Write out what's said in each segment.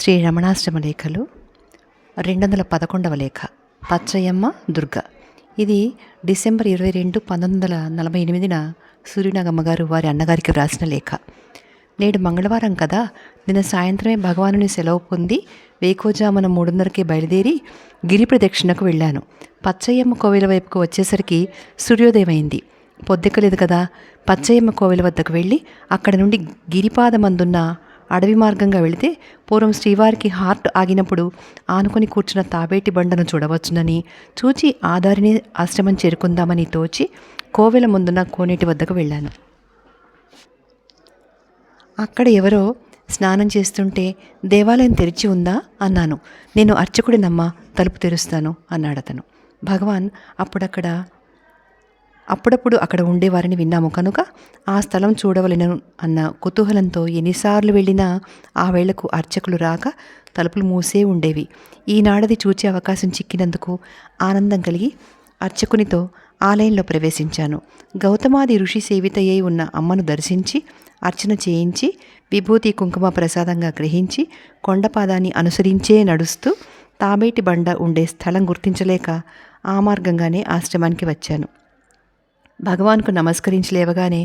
శ్రీ రమణాష్టమ లేఖలు 211వ లేఖ. పచ్చయమ్మ దుర్గ. ఇది డిసెంబర్ 22, 1948 సూర్యనాగమ్మ గారు వారి అన్నగారికి వ్రాసిన లేఖ. నేడు మంగళవారం కదా, నిన్న సాయంత్రమే భగవానుని సెలవు పొంది వేకోజామున 3:30కే బయలుదేరి గిరి ప్రదక్షిణకు వెళ్ళాను. పచ్చయ్యమ్మ కోవిల వైపుకు వచ్చేసరికి సూర్యోదయమైంది. పొద్దెక్కలేదు కదా. పచ్చయ్యమ్మ కోవిల వద్దకు వెళ్ళి అక్కడ నుండి గిరిపాదమందున్న అడవి మార్గంగా వెళితే పూర్వం శ్రీవారికి హార్ట్ ఆగినప్పుడు ఆనుకొని కూర్చున్న తాబేటి బండను చూడవచ్చునని చూచి ఆ దారిని ఆశ్రమం చేరుకుందామని తోచి కోవెల ముందున్న కోనేటి వద్దకు వెళ్ళాను. అక్కడ ఎవరో స్నానం చేస్తుంటే దేవాలయం తెరిచి ఉందా అన్నాను. నేను అర్చకుడినమ్మా, తలుపు తెరుస్తాను అన్నాడతను. భగవాన్ అప్పుడప్పుడు అక్కడ ఉండేవారిని విన్నాము కనుక ఆ స్థలం చూడవలెను అన్న కుతూహలంతో ఎన్నిసార్లు వెళ్ళినా ఆ వేళకు అర్చకులు రాక తలుపులు మూసే ఉండేవి. ఈనాడది చూచే అవకాశం చిక్కినందుకు ఆనందం కలిగి అర్చకునితో ఆలయంలో ప్రవేశించాను. గౌతమాది ఋషి సేవితయ్యై ఉన్న అమ్మను దర్శించి అర్చన చేయించి విభూతి కుంకుమ ప్రసాదంగా గ్రహించి కొండపాదాన్ని అనుసరించే నడుస్తూ తాబేటి బండ ఉండే స్థలం గుర్తించలేక ఆ మార్గంగానే ఆశ్రమానికి వచ్చాను. భగవాన్కు నమస్కరించి లేవగానే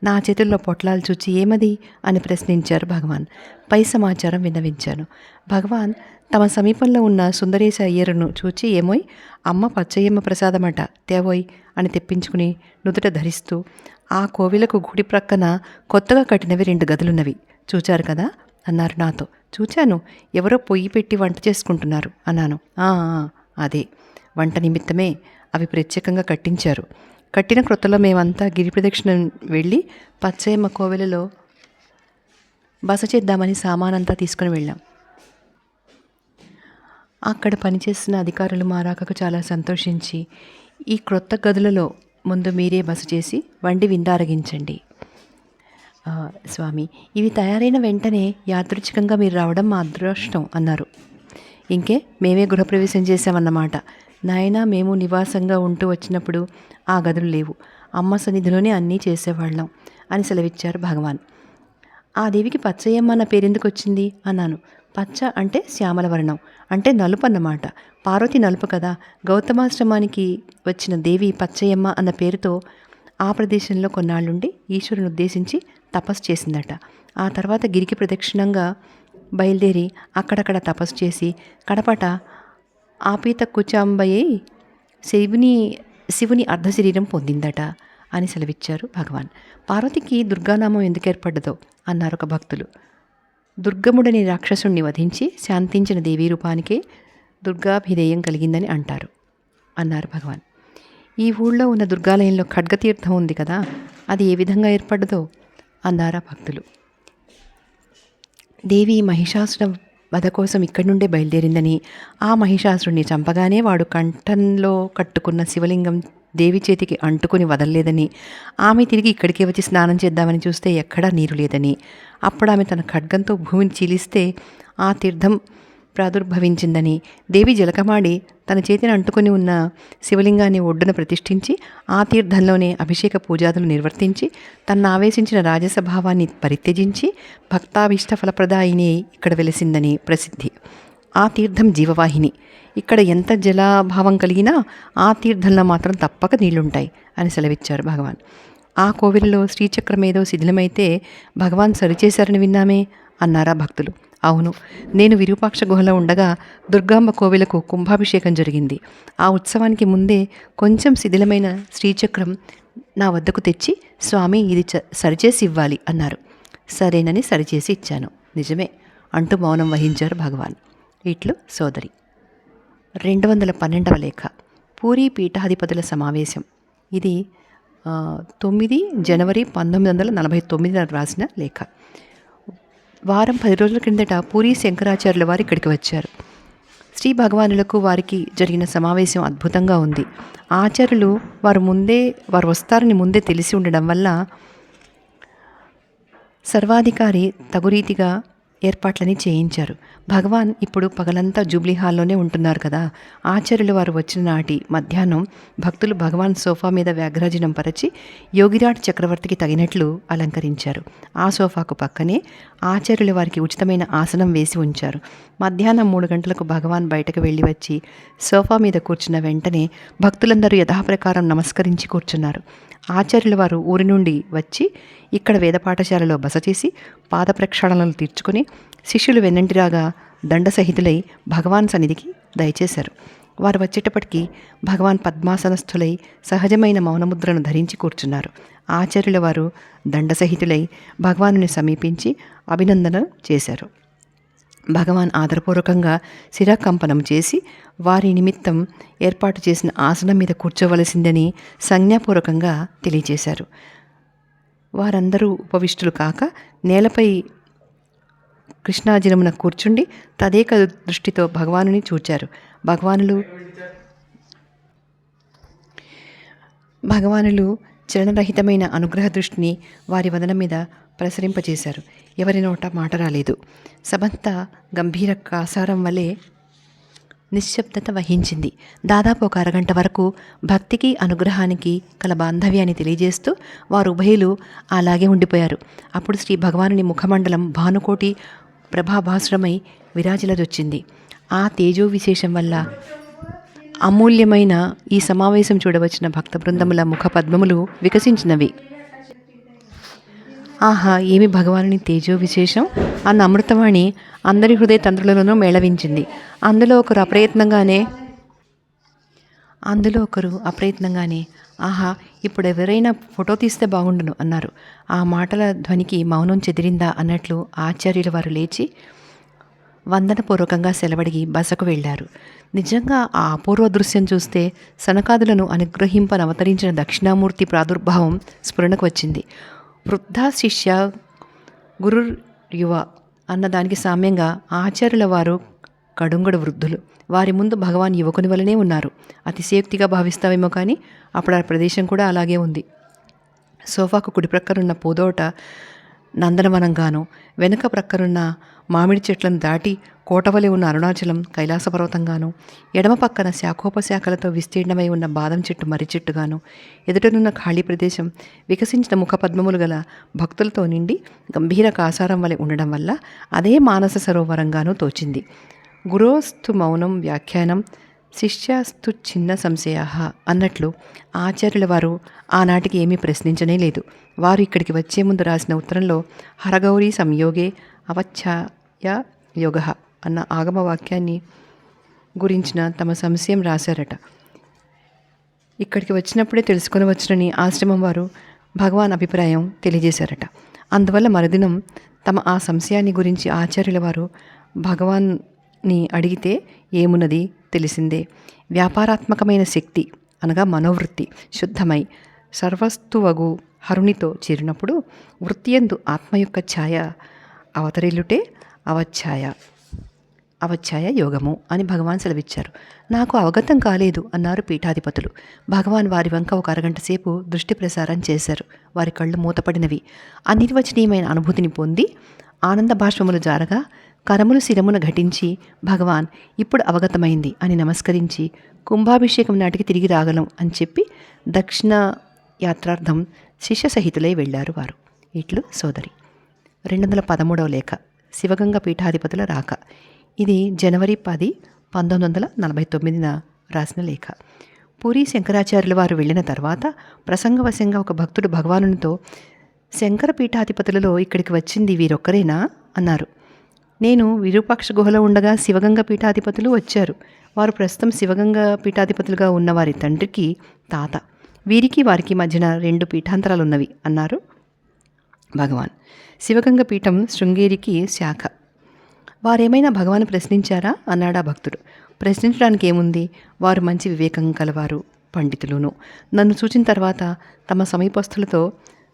నా చేతుల్లో పొట్లాలు చూచి ఏమది అని ప్రశ్నించారు భగవాన్. పై సమాచారం విన్నవించాను. భగవాన్ తమ సమీపంలో ఉన్న సుందరేశ అయ్యరును చూచి ఏమోయ్, అమ్మ పచ్చయ్యమ్మ ప్రసాదమట తేవోయ్ అని తెప్పించుకుని నుదుట ధరిస్తూ ఆ కోవిలకు గుడి ప్రక్కన కొత్తగా కట్టినవి 2 గదులున్నవి చూచారు కదా అన్నారు నాతో. చూచాను, ఎవరో పొయ్యి పెట్టి వంట చేసుకుంటున్నారు అన్నాను. అదే వంట నిమిత్తమే అవి ప్రత్యేకంగా కట్టించారు. కట్టిన క్రొత్తలో మేమంతా గిరి ప్రదక్షిణ వెళ్ళి పచ్చయ్యమ్మ కోవెలలో బస చేద్దామని సామానంతా తీసుకుని వెళ్ళాం. అక్కడ పనిచేస్తున్న అధికారులు మా రాకకు చాలా సంతోషించి ఈ క్రొత్త గదులలో ముందు మీరే బస చేసి వండి విందారగించండి స్వామి, ఇవి తయారైన వెంటనే యాదృచ్ఛికంగా మీరు రావడం మా అదృష్టం అన్నారు. ఇంకే మేమే గృహప్రవేశం చేశామన్నమాట. నాయన మేము నివాసంగా ఉంటూ వచ్చినప్పుడు ఆ గదులు లేవు, అమ్మ సన్నిధిలోనే అన్నీ చేసేవాళ్ళం అని సెలవిచ్చారు భగవాన్. ఆ దేవికి పచ్చయ్యమ్మ అన్న పేరెందుకు వచ్చింది అన్నాను. పచ్చ అంటే శ్యామల వర్ణం, అంటే నలుపు అన్నమాట. పార్వతి నలుపు కదా. గౌతమాశ్రమానికి వచ్చిన దేవి పచ్చయ్యమ్మ అన్న పేరుతో ఆ ప్రదేశంలో కొన్నాళ్ళుండి ఈశ్వరుని ఉద్దేశించి తపస్సు చేసిందట. ఆ తర్వాత గిరికి ప్రదక్షిణంగా బయలుదేరి అక్కడక్కడ తపస్సు చేసి కడపట ఆపీత కుచాంబయ్యై శివుని అర్ధశరీరం పొందిందట అని సెలవిచ్చారు భగవాన్. పార్వతికి దుర్గానామం ఎందుకు ఏర్పడ్డదో అన్నారు ఒక భక్తులు. దుర్గముడని రాక్షసుణ్ణి వధించి శాంతించిన దేవీ రూపానికే దుర్గాభిధేయం కలిగిందని అంటారు అన్నారు భగవాన్. ఈ ఊళ్ళో ఉన్న దుర్గాలయంలో ఖడ్గతీర్థం ఉంది కదా, అది ఏ విధంగా ఏర్పడ్డదో అన్నారా భక్తులు. దేవి మహిషాసుర వధ కోసం ఇక్కడి నుండే బయలుదేరిందని, ఆ మహిషాసురుణ్ణి చంపగానే వాడు కంఠంలో కట్టుకున్న శివలింగం దేవి చేతికి అంటుకుని వదలలేదని, ఆమె తిరిగి ఇక్కడికే వచ్చి స్నానం చేద్దామని చూస్తే ఎక్కడా నీరు లేదని, అప్పుడు ఆమె తన ఖడ్గంతో భూమిని చీలిస్తే ఆ తీర్థం ప్రాదుర్భవించిందని, దేవి జలకమాడి తన చేతిని అంటుకొని ఉన్న శివలింగాన్ని ఒడ్డున ప్రతిష్ఠించి ఆ తీర్థంలోనే అభిషేక పూజాదులు నిర్వర్తించి తన్ను ఆవేశించిన రాజసభావాన్ని పరిత్యజించి భక్తాభీష్ట ఫలప్రదాయిని ఇక్కడ వెలిసిందని ప్రసిద్ధి. ఆ తీర్థం జీవవాహిని. ఇక్కడ ఎంత జలాభావం కలిగినా ఆ తీర్థంలో మాత్రం తప్పక నీళ్లుంటాయి అని సెలవిచ్చారు భగవాన్. ఆ కోవిలలో శ్రీచక్రమేదో శిథిలమైతే భగవాన్ సరిచేశారని విన్నామే అన్నారా భక్తులు. అవును, నేను విరూపాక్ష గుహలో ఉండగా దుర్గాంబ కోవిలకు కుంభాభిషేకం జరిగింది. ఆ ఉత్సవానికి ముందే కొంచెం శిథిలమైన శ్రీచక్రం నా వద్దకు తెచ్చి స్వామి ఇది సరిచేసి ఇవ్వాలి అన్నారు. సరేనని సరిచేసి ఇచ్చాను. నిజమే అంటూ మౌనం వహించారు భగవాన్. ఇట్లు సోదరి. 212వ లేఖ. పూరీ పీఠాధిపతుల సమావేశం. ఇది 9 జనవరి 1949 రాసిన లేఖ. వారం 10 రోజుల క్రిందట పూరీ శంకరాచార్యుల వారు ఇక్కడికి వచ్చారు. శ్రీ భగవానులకు వారికి జరిగిన సమావేశం అద్భుతంగా ఉంది. ఆచార్యులు వారు వస్తారని ముందే తెలిసి ఉండడం వల్ల సర్వాధికారి తగురీతిగా ఏర్పాట్లని చేయించారు. భగవాన్ ఇప్పుడు పగలంతా జూబ్లీ హాల్లోనే ఉంటున్నారు కదా. ఆచార్యులు వారు వచ్చిన నాటి మధ్యాహ్నం భక్తులు భగవాన్ సోఫా మీద వ్యాఘ్రాజనం పరిచి యోగిరాట్ చక్రవర్తికి తగినట్లు అలంకరించారు. ఆ సోఫాకు పక్కనే ఆచార్యుల వారికి ఉచితమైన ఆసనం వేసి ఉంచారు. మధ్యాహ్నం 3 గంటలకు భగవాన్ బయటకు వెళ్ళి వచ్చి సోఫా మీద కూర్చున్న వెంటనే భక్తులందరూ యథాప్రకారం నమస్కరించి కూర్చున్నారు. ఆచార్యుల వారు ఊరి నుండి వచ్చి ఇక్కడ వేద పాఠశాలలో బస చేసి పాద ప్రక్షాళనలు తీర్చుకుని శిష్యులు వెన్నంటిరాగా దండసహితులై భగవాన్ సన్నిధికి దయచేశారు. వారు వచ్చేటప్పటికి భగవాన్ పద్మాసనస్థులై సహజమైన మౌనముద్రను ధరించి కూర్చున్నారు. ఆచార్యుల వారు దండసహితులై భగవానుని సమీపించి అభినందన చేశారు. భగవాన్ ఆదరపూర్వకంగా శిరాకంపనం చేసి వారి నిమిత్తం ఏర్పాటు చేసిన ఆసనం మీద కూర్చోవలసిందని సంజ్ఞాపూర్వకంగా తెలియజేశారు. వారందరూ ఉపవిష్టులు కాక నేలపై కృష్ణాజినమున కూర్చుండి తదేక దృష్టితో భగవానుని చూచారు. భగవానులు చలనరహితమైన అనుగ్రహ దృష్టిని వారి వదనం మీద ప్రసరింపచేశారు. ఎవరి నోట మాట రాలేదు. సభంతా గంభీర కాసారం వలె నిశ్శబ్దత వహించింది. దాదాపు ఒక అరగంట వరకు భక్తికి అనుగ్రహానికి కల బాంధవ్యాన్ని తెలియజేస్తూ వారు ఉభయులు అలాగే ఉండిపోయారు. అప్పుడు శ్రీ భగవానుని ముఖమండలం భానుకోటి ప్రభాభాసురమై విరాజిలదొచ్చింది. ఆ తేజో విశేషం వల్ల అమూల్యమైన ఈ సమావేశం చూడవచ్చిన భక్త బృందముల ముఖ పద్మములు వికసించినవి. ఆహా, ఏమి భగవానుని తేజో విశేషం అన్న అమృతవాణి అందరి హృదయ తంత్రులలోనూ మేళవించింది. అందులో ఒకరు అప్రయత్నంగానే ఆహా, ఇప్పుడు ఎవరైనా ఫోటో తీస్తే బాగుండును అన్నారు. ఆ మాటల ధ్వనికి మౌనం చెదిరిందా అన్నట్లు ఆచార్యుల వారు లేచి వందనపూర్వకంగా సెలవడిగి బసకు వెళ్ళారు. నిజంగా ఆ అపూర్వ దృశ్యం చూస్తే సనకాదులను అనుగ్రహింపనవతరించిన దక్షిణామూర్తి ప్రాదుర్భావం స్ఫురణకు వచ్చింది. వృద్ధ శిష్య గురు యువ అన్నదానికి సామ్యంగా ఆచార్యుల వారు కడుంగడు వృద్ధులు. వారి ముందు భగవాన్ యువకుని వలనే ఉన్నారు. అతిశయోక్తిగా భావిస్తావేమో కానీ అప్పుడు ఆ ప్రదేశం కూడా అలాగే ఉంది. సోఫాకు కుడి ప్రక్కనున్న పూదోట నందనవనంగాను, వెనుక ప్రక్కనున్న మామిడి చెట్లను దాటి కోటవలె ఉన్న అరుణాచలం కైలాస పర్వతంగాను, ఎడమ పక్కన శాఖోపశాఖలతో విస్తీర్ణమై ఉన్న బాదం చెట్టు మర్రి చెట్టుగాను, ఎదుటనున్న ఖాళీ ప్రదేశం వికసించిన ముఖ పద్మములు గల భక్తులతో నిండి గంభీర కాసారం వలె ఉండడం వల్ల అదే మానస సరోవరంగానూ తోచింది. గురోస్తు మౌనం వ్యాఖ్యానం శిష్యాస్తు చిన్న సంశయ అన్నట్లు ఆచార్యుల వారు ఆనాటికి ఏమీ ప్రశ్నించనే లేదు. వారు ఇక్కడికి వచ్చే ముందు రాసిన ఉత్తరంలో హరగౌరీ సంయోగే అవచ్ఛాయ యోగ అన్న ఆగమ వాక్యాన్ని గురించిన తమ సంశయం రాశారట. ఇక్కడికి వచ్చినప్పుడే తెలుసుకొని వచ్చునని ఆశ్రమం వారు భగవాన్ అభిప్రాయం తెలియజేశారట. అందువల్ల మరుదినం తమ ఆ సంశయాన్ని గురించి ఆచార్యుల వారు భగవాన్ని అడిగితే ఏమున్నది తెలిసిందే. వ్యాపారాత్మకమైన శక్తి అనగా మనోవృత్తి శుద్ధమై సర్వస్తువగు హరునితో చేరినప్పుడు వృత్తియందు ఆత్మ యొక్క ఛాయ అవతరిల్లుటే అవచ్ఛాయ యోగము అని భగవాన్ సెలవిచ్చారు. నాకు అవగతం కాలేదు అన్నారు పీఠాధిపతులు. భగవాన్ వారి వంక ఒక అరగంట సేపు దృష్టి ప్రసారం చేశారు. వారి కళ్ళు మూతపడినవి. అనిర్వచనీయమైన అనుభూతిని పొంది ఆనంద భాష్పములు జారగా కరములు శిరమున ఘటించి భగవాన్ ఇప్పుడు అవగతమైంది అని నమస్కరించి కుంభాభిషేకం నాటికి తిరిగి రాగలం అని చెప్పి దక్షిణ యాత్రార్థం శిష్య సహితులై వెళ్ళారు వారు. ఇట్లు సోదరి. 213వ లేఖ. శివగంగ పీఠాధిపతుల రాక. ఇది జనవరి 10, 1949 రాసిన లేఖ. పూరి శంకరాచార్యుల వారు వెళ్ళిన తర్వాత ప్రసంగవశంగా ఒక భక్తుడు భగవానునితో, శంకర పీఠాధిపతులలో ఇక్కడికి వచ్చింది వీరొక్కరేనా అన్నారు. నేను విరూపాక్ష గుహలో ఉండగా శివగంగ పీఠాధిపతులు వచ్చారు. వారు ప్రస్తుతం శివగంగ పీఠాధిపతులుగా ఉన్న వారి తండ్రికి తాత. వీరికి వారికి మధ్యన 2 పీఠాంతరాలున్నవి అన్నారు భగవాన్. శివగంగ పీఠం శృంగేరికి శాఖ. వారేమైనా భగవాన్ ప్రశ్నించారా అన్నాడా భక్తుడు. ప్రశ్నించడానికి ఏముంది, వారు మంచి వివేకం కలవారు, పండితులును. నన్ను చూచిన తర్వాత తమ సమీపస్థులతో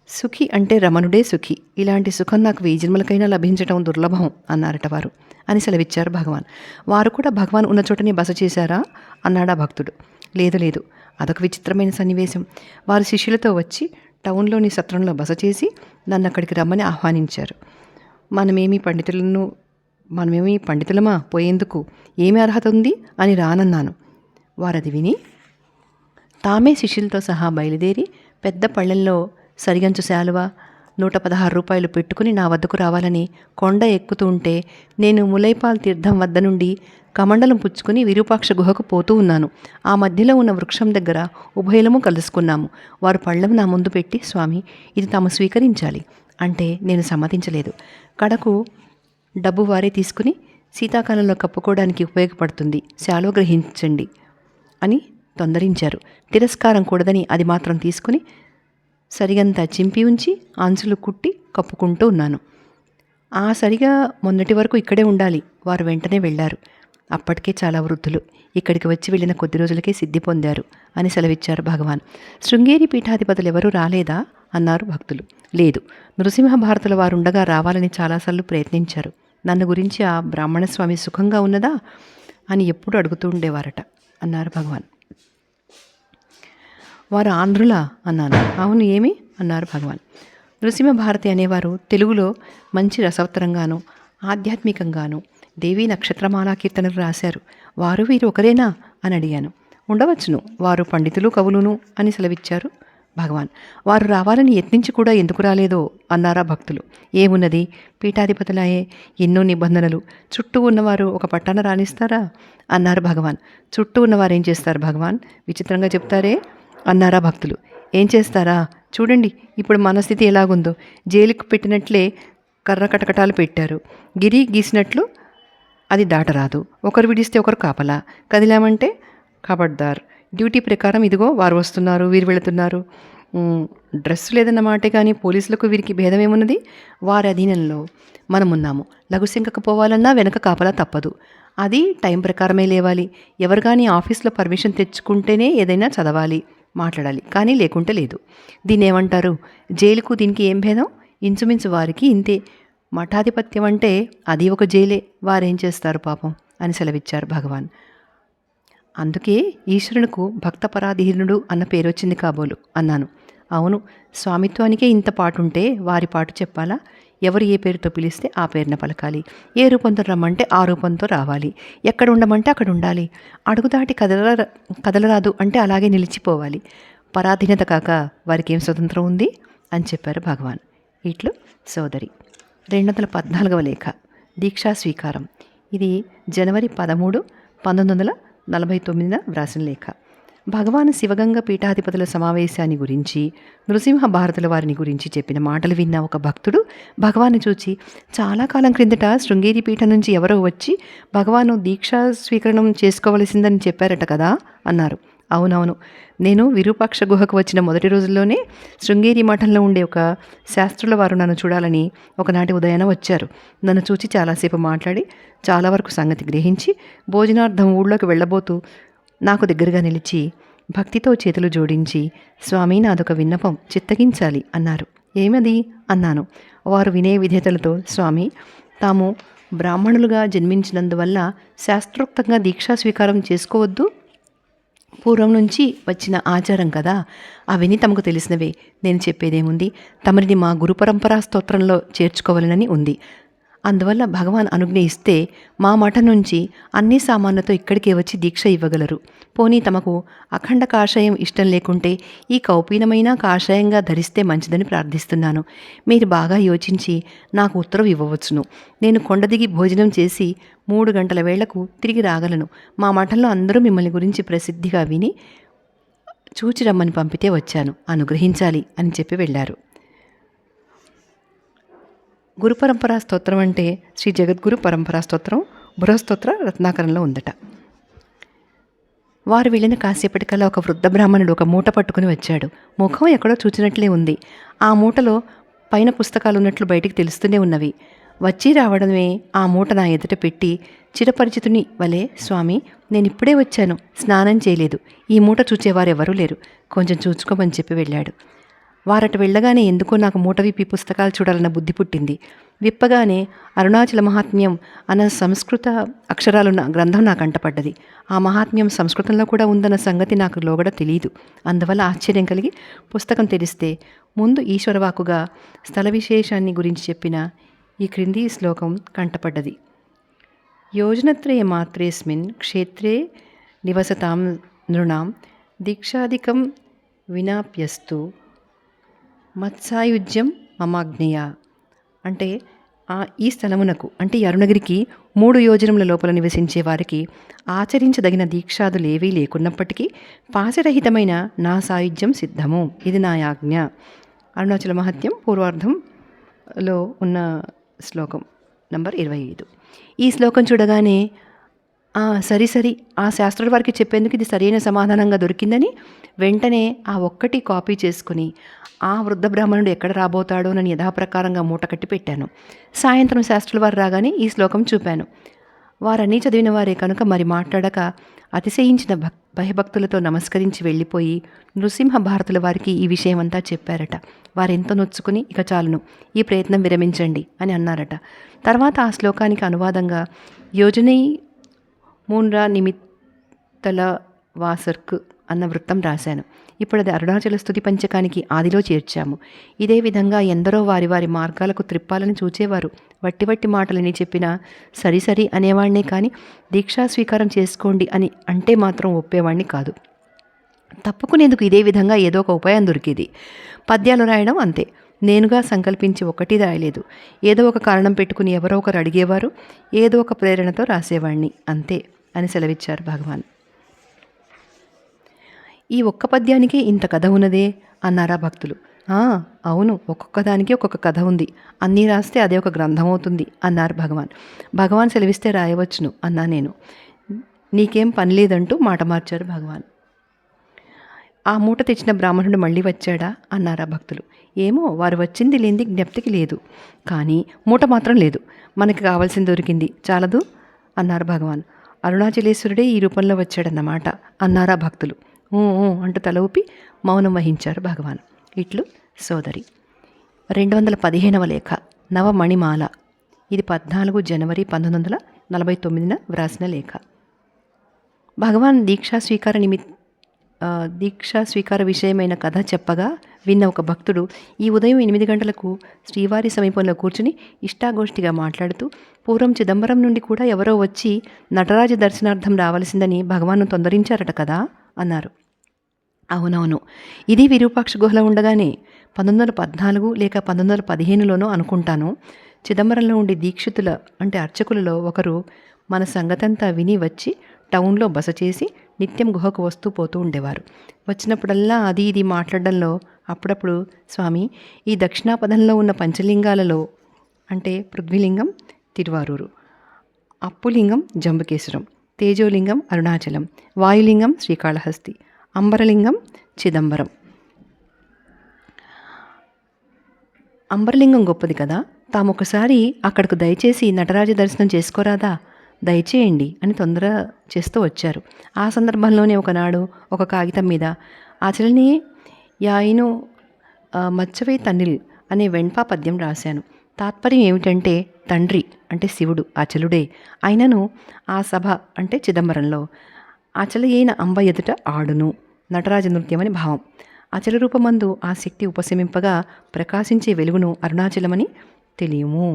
సుఖి అంటే రమణుడే సుఖి, ఇలాంటి సుఖం నాకు 1000 జన్మలకైనా లభించటం దుర్లభం అన్నారట వారు అని సెలవిచ్చారు భగవాన్. వారు కూడా భగవాన్ ఉన్న చోటనే బస చేశారా అన్నాడా భక్తుడు. లేదు, అదొక విచిత్రమైన సన్నివేశం. వారు శిష్యులతో వచ్చి టౌన్లోని సత్రంలో బస చేసి నన్ను అక్కడికి రమ్మని ఆహ్వానించారు. మనమేమి పండితులమా పోయేందుకు? ఏమి అర్హత ఉంది అని రానన్నాను. వారది విని తామే శిష్యులతో సహా బయలుదేరి పెద్ద పళ్ళెంలో సరిగంచు శాలువ 116 రూపాయలు పెట్టుకుని నా వద్దకు రావాలని కొండ ఎక్కుతూ ఉంటే నేను ములైపాల్ తీర్థం వద్ద నుండి కమండలం పుచ్చుకుని విరూపాక్ష గుహకు పోతూ ఉన్నాను. ఆ మధ్యలో ఉన్న వృక్షం దగ్గర ఉభయలము కలుసుకున్నాము. వారు పళ్ళెం నా ముందు పెట్టి, స్వామి, ఇది తాము స్వీకరించాలి అంటే నేను సమ్మతించలేదు. కడకు డబ్బు వారే తీసుకుని శీతాకాలంలో కప్పుకోవడానికి ఉపయోగపడుతుంది, శాలువ గ్రహించండి అని తొందరించారు. తిరస్కారం కూడదని అది మాత్రం తీసుకుని సరిగంతా చింపి ఉంచి అంచులు కుట్టి కప్పుకుంటూ ఉన్నాను. ఆ సరిగా మొన్నటి వరకు ఇక్కడే ఉండాలి. వారు వెంటనే వెళ్ళారు. అప్పటికే చాలా వృద్ధులు. ఇక్కడికి వచ్చి వెళ్ళిన కొద్ది రోజులకే సిద్ధి పొందారు అని సెలవిచ్చారు భగవాన్. శృంగేరి పీఠాధిపతులు ఎవరూ రాలేదా అన్నారు భక్తులు. లేదు, నృసింహ భారతుల వారుండగా రావాలని చాలాసార్లు ప్రయత్నించారు. నన్ను గురించి ఆ బ్రాహ్మణస్వామి సుఖంగా ఉన్నదా అని ఎప్పుడు అడుగుతూ ఉండేవారట అన్నారు భగవాన్. వారు ఆంధ్రులా అన్నాను. అవును, ఏమి అన్నారు భగవాన్. నృసింహ భారతి అనేవారు తెలుగులో మంచి రసవత్తరంగాను ఆధ్యాత్మికంగాను దేవీ నక్షత్రమాలా కీర్తనలు రాశారు. వారు వీరు ఒకరేనా అని అడిగాను. ఉండవచ్చును, వారు పండితులు కవులును అని సెలవిచ్చారు భగవాన్. వారు రావాలని యత్నించి కూడా ఎందుకు రాలేదో అన్నారా భక్తులు. ఏమున్నది, పీఠాధిపతులయే ఎన్నో నిబంధనలు. చుట్టూ ఉన్నవారు ఒక పట్టాన రాణిస్తారా అన్నారు భగవాన్. చుట్టూ ఉన్నవారు ఏం చేస్తారు భగవాన్, విచిత్రంగా చెప్తారే అన్నారా భక్తులు. ఏం చేస్తారా, చూడండి ఇప్పుడు మన స్థితి ఎలాగుందో. జైలుకు పెట్టినట్లే కర్ర కటకటాలు పెట్టారు. గిరి గీసినట్లు అది దాటరాదు. ఒకరు విడిస్తే ఒకరు కాపలా. కదిలామంటే ఖబర్దార్. డ్యూటీ ప్రకారం ఇదిగో వారు వస్తున్నారు, వీరు వెళుతున్నారు. డ్రెస్ లేదన్నమాటే కానీ పోలీసులకు వీరికి భేదం ఏమున్నది? వారి అధీనంలో మనమున్నాము. లఘుశంకకు పోవాలన్నా వెనక కాపలా తప్పదు. అది టైం ప్రకారమే లేవాలి. ఎవరు కానీ ఆఫీస్లో పర్మిషన్ తెచ్చుకుంటేనే ఏదైనా చదవాలి, మాట్లాడాలి, కానీ లేకుంటే లేదు. దీన్ని ఏమంటారు? జైలుకు దీనికి ఏం భేదం? ఇంచుమించు వారికి ఇంతే. మఠాధిపత్యం అంటే అది ఒక జైలే. వారేం చేస్తారు పాపం అని సెలవిచ్చారు భగవాన్. అందుకే ఈశ్వరునికి భక్త పరాధీనుడు అన్న పేరు వచ్చింది కాబోలు అన్నాను. అవును, స్వామిత్వానికే ఇంత పాటుంటే వారి పాటు చెప్పాలా? ఎవరు ఏ పేరుతో పిలిస్తే ఆ పేరున పలకాలి. ఏ రూపంతో రమ్మంటే ఆ రూపంతో రావాలి. ఎక్కడ ఉండమంటే అక్కడ ఉండాలి. అడుగుదాటి కదలరాదు అంటే అలాగే నిలిచిపోవాలి. పరాధీనత కాక వారికి ఏం స్వతంత్రం ఉంది అని చెప్పారు భగవాన్. ఇట్లు సోదరి. 214వ లేఖ, దీక్షా స్వీకారం. ఇది జనవరి 13, 1949 వ్రాసిన లేఖ. భగవాన్ శివగంగ పీఠాధిపతుల సమావేశాన్ని గురించి, నృసింహ భారతుల వారిని గురించి చెప్పిన మాటలు విన్న ఒక భక్తుడు భగవాన్ని చూచి, చాలా కాలం క్రిందట శృంగేరి పీఠం నుంచి ఎవరో వచ్చి భగవాను దీక్షా స్వీకరణం చేసుకోవలసిందని చెప్పారట కదా అన్నారు. అవునవును, నేను విరూపాక్ష గుహకు వచ్చిన మొదటి రోజుల్లోనే శృంగేరి మఠంలో ఉండే ఒక శాస్త్రుల వారు నన్ను చూడాలని ఒకనాటి ఉదయాన వచ్చారు. నన్ను చూచి చాలాసేపు మాట్లాడి చాలా వరకు సంగతి గ్రహించి భోజనార్థం ఊళ్ళోకి వెళ్ళబోతూ నాకు దగ్గరగా నిలిచి భక్తితో చేతులు జోడించి, స్వామి, నాదొక విన్నపం చిత్తగించాలి అన్నారు. ఏమది అన్నాను. వారు వినయ విధేతలతో, స్వామి, తాము బ్రాహ్మణులుగా జన్మించినందువల్ల శాస్త్రోక్తంగా దీక్షా స్వీకారం చేసుకోవద్దు, పూర్వం నుంచి వచ్చిన ఆచారం కదా, అవన్నీ తమకు తెలిసినవే. నేను చెప్పేదేముంది, తమరిని మా గురు పరంపరా స్తోత్రంలో చేర్చుకోవాలని ఉంది. అందువల్ల భగవాన్ అనుజ్ఞ ఇస్తే మా మఠం నుంచి అన్ని సామాన్లతో ఇక్కడికే వచ్చి దీక్ష ఇవ్వగలరు. పోనీ తమకు అఖండ కాషాయం ఇష్టం లేకుంటే ఈ కౌపీనమైన కాషాయంగా ధరిస్తే మంచిదని ప్రార్థిస్తున్నాను. మీరు బాగా యోచించి నాకు ఉత్తరం ఇవ్వవచ్చును. నేను కొండ దిగి భోజనం చేసి 3 గంటల వేళకు తిరిగి రాగలను. మా మఠంలో అందరూ మిమ్మల్ని గురించి ప్రసిద్ధిగా విని చూచి రమ్మని పంపితే వచ్చాను. అనుగ్రహించాలి అని చెప్పి వెళ్ళారు. గురు పరంపరా స్తోత్రం అంటే శ్రీ జగద్గురు పరంపరా స్తోత్రం బృహస్తోత్ర రత్నాకరంలో ఉందట. వారు వెళ్ళిన కాసేపటికల్లా ఒక వృద్ధ బ్రాహ్మణుడు ఒక మూట పట్టుకుని వచ్చాడు. ముఖం ఎక్కడో చూచినట్లే ఉంది. ఆ మూటలో పైన పుస్తకాలు ఉన్నట్లు బయటికి తెలుస్తూనే ఉన్నవి. వచ్చి రావడమే ఆ మూట నా ఎదుట పెట్టి చిరపరిచితుని వలె, స్వామి, నేను ఇప్పుడే వచ్చాను, స్నానం చేయలేదు, ఈ మూట చూచేవారెవరూ లేరు, కొంచెం చూచుకోమని చెప్పి వెళ్ళాడు. వారట వెళ్ళగానే ఎందుకో నాకు మూట విప్పి పుస్తకాలు చూడాలన్న బుద్ధి పుట్టింది. విప్పగానే అరుణాచల మహాత్మ్యం అన్న సంస్కృత అక్షరాలున్న గ్రంథం నాకు అంటపడ్డది. ఆ మహాత్మ్యం సంస్కృతంలో కూడా ఉందన్న సంగతి నాకు లోగడ తెలియదు. అందువల్ల ఆశ్చర్యం కలిగి పుస్తకం తెరిస్తే ముందు ఈశ్వరవాకుగా స్థల విశేషాన్ని గురించి చెప్పిన ఈ క్రింది శ్లోకం కంటపడ్డది. యోజనత్రయమాత్రేస్మిన్ క్షేత్రే నివసతాం నృణాం దీక్షాదికం వినాప్యస్తు మత్సాయుజ్యం మమాజ్ఞయ. అంటే ఈ స్థలమునకు అంటే ఈ అరుణగిరికి 3 యోజనముల లోపల నివసించే వారికి ఆచరించదగిన దీక్షాదులేవీ లేకున్నప్పటికీ పాశరహితమైన నా సాయుధ్యం సిద్ధము, ఇది నా యాజ్ఞ. అరుణాచల మహత్యం పూర్వార్ధంలో ఉన్న శ్లోకం నంబర్ 25. ఈ శ్లోకం చూడగానే సరి ఆ శాస్త్రుల వారికి చెప్పేందుకు ఇది సరైన సమాధానంగా దొరికిందని వెంటనే ఆ ఒక్కటి కాపీ చేసుకుని ఆ వృద్ధ బ్రాహ్మణుడు ఎక్కడ రాబోతాడోనని యథాప్రకారంగా మూట కట్టి పెట్టాను. సాయంత్రం శాస్త్రుల వారు రాగానే ఈ శ్లోకం చూపాను. వారన్నీ చదివిన వారే కనుక మరి మాట్లాడక అతిశయించిన భయభక్తులతో నమస్కరించి వెళ్ళిపోయి నృసింహ భారతుల వారికి ఈ విషయమంతా చెప్పారట. వారెంతో నొచ్చుకుని ఇక చాలును, ఈ ప్రయత్నం విరమించండి అని అన్నారట. తర్వాత ఆ శ్లోకానికి అనువాదంగా యోజనై మూన్రా నిమిత్తల వాసర్క్ అన్న వృత్తం రాశాను. ఇప్పుడు అది అరుణాచల స్తుతి పంచకానికి ఆదిలో చేర్చాము. ఇదే విధంగా ఎందరో వారి వారి మార్గాలకు త్రిప్పాలని చూచేవారు. వట్టి మాటలని చెప్పినా సరి అనేవాడినే కానీ దీక్షా స్వీకారం చేసుకోండి అని అంటే మాత్రం ఒప్పేవాడిని కాదు. తప్పుకునేందుకు ఇదే విధంగా ఏదో ఒక ఉపాయం దొరికేది. పద్యాలు రాయడం అంతే. నేనుగా సంకల్పించి ఒక్కటి రాయలేదు. ఏదో ఒక కారణం పెట్టుకుని ఎవరో ఒకరు అడిగేవారు, ఏదో ఒక ప్రేరణతో రాసేవాడిని అంతే అని సెలవిచ్చారు భగవాన్. ఈ ఒక్క పద్యానికే ఇంత కథ ఉన్నదే అన్నారా భక్తులు. అవును, ఒక్కొక్క దానికి ఒక్కొక్క కథ ఉంది. అన్నీ రాస్తే అదే ఒక గ్రంథం అవుతుంది అన్నారు భగవాన్. భగవాన్ సెలవిస్తే రాయవచ్చును అన్నా నేను. నీకేం పని లేదంటూ మాట మార్చారు భగవాన్. ఆ మూట తెచ్చిన బ్రాహ్మణుడు మళ్ళీ వచ్చాడా అన్నారా భక్తులు. ఏమో, వారు వచ్చింది లేనిది జ్ఞప్తికి లేదు, కానీ మూట మాత్రం లేదు. మనకి కావాల్సింది దొరికింది, చాలదు అన్నారు భగవాన్. అరుణాచలేశ్వరుడే ఈ రూపంలో వచ్చాడన్నమాట అన్నారా భక్తులు. అంటూ తల ఊపి మౌనం వహించారు భగవాన్. ఇట్లు సోదరి. 215వ లేఖ నవమణిమాల. ఇది 14 జనవరి 1949 వ్రాసిన లేఖ. భగవాన్ దీక్షా స్వీకార విషయమైన కథ చెప్పగా విన్న ఒక భక్తుడు ఈ ఉదయం 8 గంటలకు శ్రీవారి సమీపంలో కూర్చుని ఇష్టాగోష్ఠిగా మాట్లాడుతూ, పూర్వం చిదంబరం నుండి కూడా ఎవరో వచ్చి నటరాజ దర్శనార్థం రావలసిందని భగవాన్ను తొందరించారట కదా అన్నారు. అవునవును, ఇది విరూపాక్ష గుహలో ఉండగానే 1914 లేక 1915లోనో అనుకుంటాను. చిదంబరంలో ఉండి దీక్షితుల అంటే అర్చకులలో ఒకరు మన సంగతంతా విని వచ్చి టౌన్లో బస చేసి నిత్యం గుహకు వస్తూ పోతూ ఉండేవారు. వచ్చినప్పుడల్లా అది ఇది మాట్లాడడంలో అప్పుడప్పుడు, స్వామి, ఈ దక్షిణాపథంలో ఉన్న పంచలింగాలలో అంటే పృథ్వీలింగం తిరువారూరు, అప్పులింగం జంబుకేశ్వరం, తేజోలింగం అరుణాచలం, వాయులింగం శ్రీకాళహస్తి, అంబరలింగం చిదంబరం. అంబరలింగం గొప్పది కదా, తామొకసారి అక్కడకు దయచేసి నటరాజ దర్శనం చేసుకోరాదా, దయచేయండి అని తొందర చేస్తూ వచ్చారు. ఆ సందర్భంలోనే ఒకనాడు ఒక కాగితం మీద ఆచలనే యాయిను మచ్చవై తన్నిల్ అనే వెంపా పద్యం రాశాను. తాత్పర్యం ఏమిటంటే, తండ్రి అంటే శివుడు అచలుడే, అయినను ఆ సభ అంటే చిదంబరంలో అచలయైన అంబ ఎదుట ఆడును నటరాజ నృత్యమని భావం. అచల రూపమందు ఆ శక్తి ఉపశమింపగా ప్రకాశించే వెలుగును అరుణాచలమని తెలియము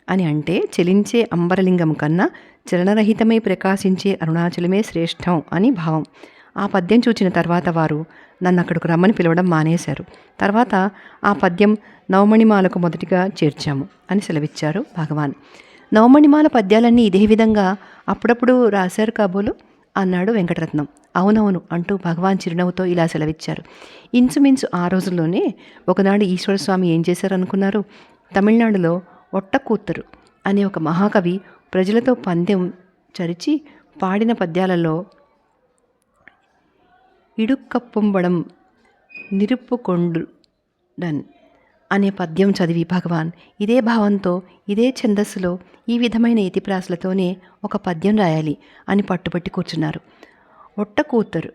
అని అంటే, చెలించే అంబరలింగం కన్నా చలనరహితమై ప్రకాశించే అరుణాచలమే శ్రేష్టం అని భావం. ఆ పద్యం చూచిన తర్వాత వారు నన్ను అక్కడికి రమ్మని పిలవడం మానేశారు. తర్వాత ఆ పద్యం నవమణిమాలకు మొదటిగా చేర్చాము అని సెలవిచ్చారు భగవాన్. నవమణిమాల పద్యాలన్నీ ఇదే విధంగా అప్పుడప్పుడు రాశారు కాబోలు అన్నాడు వెంకటరత్నం. అవునవును అంటూ భగవాన్ చిరునవ్వుతో ఇలా సెలవిచ్చారు. ఇంచుమించు ఆ రోజుల్లోనే ఒకనాడు ఈశ్వరస్వామి ఏం చేశారనుకున్నారు? తమిళనాడులో ఒట్టకూత్తరు అనే ఒక మహాకవి ప్రజలతో పందెం చరిచి పాడిన పద్యాలలో ఇడుక్కప్పుంబడం నిరుప్పుకొండుడన్ అనే పద్యం చదివి భగవాన్ ఇదే భావంతో ఇదే ఛందస్సులో ఈ విధమైన యతిప్రాసలతోనే ఒక పద్యం రాయాలి అని పట్టుబట్టి కూర్చున్నారు. ఒట్టకూత్తరు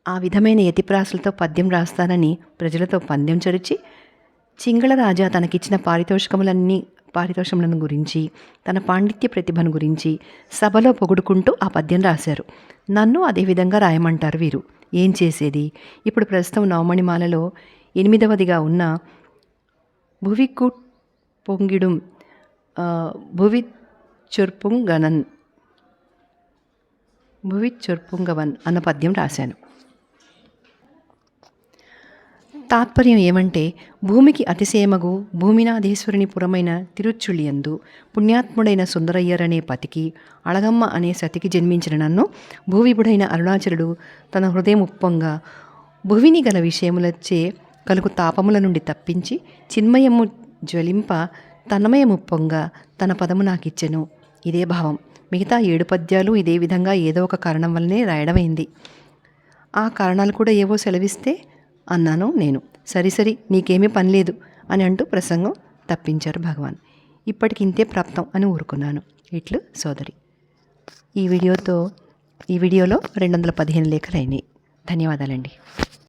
ఆ విధమైన యతిప్రాసలతో పద్యం రాస్తానని ప్రజలతో పందెం చరిచి చింగళరాజా తనకిచ్చిన పారితోషములను గురించి, తన పాండిత్య ప్రతిభను గురించి సభలో పొగుడుకుంటూ ఆ పద్యం రాశారు. నన్ను అదేవిధంగా రాయమంటారు వీరు. ఏం చేసేది? ఇప్పుడు ప్రస్తుతం నవమణిమాలలో 8వదిగా ఉన్న భువికు పొంగిడుం భువి చుర్పుంగనన్ భువి చుర్పుంగవన్ అన్న పద్యం రాశాను. తాత్పర్యం ఏమంటే, భూమికి అతిశయమగు భూమినాథేశ్వరుని పురమైన తిరుచుళియందు పుణ్యాత్ముడైన సుందరయ్యరనే పతికి అళగమ్మ అనే సతికి జన్మించిన నన్ను భూవిభుడైన అరుణాచలుడు తన హృదయం ఉప్పొంగా భువిని గల విషయములచే కలుగు తాపముల నుండి తప్పించి చిన్మయము జ్వలింప తన్మయముప్పొంగా తన పదము నాకిచ్చెను. ఇదే భావం. మిగతా 7 పద్యాలు ఇదే విధంగా ఏదో ఒక కారణం వల్లనే రాయడమైంది. ఆ కారణాలు కూడా ఏవో సెలవిస్తే అన్నాను నేను. సరి నీకేమీ పని లేదు అని అంటూ ప్రసంగం తప్పించారు భగవాన్. ఇప్పటికి ఇంతే ప్రాప్తం అని ఊరుకున్నాను. ఇట్లు సోదరి. ఈ వీడియోలో 215 లేఖలు అయినాయి. ధన్యవాదాలండి.